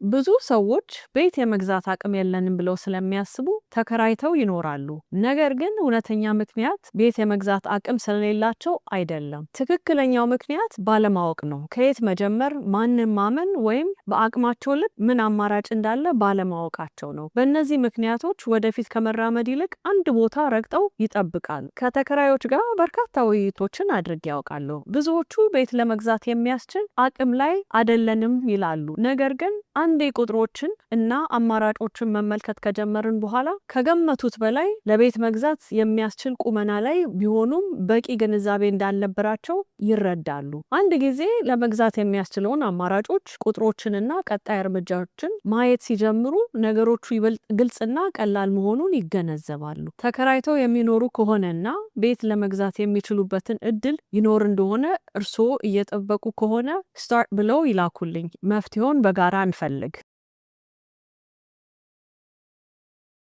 ብዙ ሰዎች ቤት የመግዛት አቅም የለንም ብለው ስለሚያስቡ ተከራይተው ይኖራሉ። ነገር ግን እውነተኛ ምክንያት ቤት የመግዛት አቅም ስለሌላቸው አይደለም። ትክክለኛው ምክንያት ባለማወቅ ነው። ከየት መጀመር፣ ማንን ማመን ወይም በአቅማቸው ልክ ምን አማራጭ እንዳለ ባለማወቃቸው ነው። በእነዚህ ምክንያቶች ወደፊት ከመራመድ ይልቅ አንድ ቦታ ረግጠው ይጠብቃሉ። ከተከራዮች ጋር በርካታ ውይይቶችን አድርጌ ያውቃሉ። ብዙዎቹ ቤት ለመግዛት የሚያስችል አቅም ላይ አይደለንም ይላሉ። ነገር ግን አንዴ ቁጥሮችን እና አማራጮችን መመልከት ከጀመርን በኋላ ከገመቱት በላይ ለቤት መግዛት የሚያስችል ቁመና ላይ ቢሆኑም በቂ ግንዛቤ እንዳልነበራቸው ይረዳሉ። አንድ ጊዜ ለመግዛት የሚያስችለውን አማራጮች፣ ቁጥሮችንና ቀጣይ እርምጃዎችን ማየት ሲጀምሩ ነገሮቹ ይበልጥ ግልጽና ቀላል መሆኑን ይገነዘባሉ። ተከራይተው የሚኖሩ ከሆነና ቤት ለመግዛት የሚችሉበትን እድል ይኖር እንደሆነ እርስዎ እየጠበቁ ከሆነ ስታርት ብለው ይላኩልኝ። መፍትሄውን በጋራ እንፈልግ።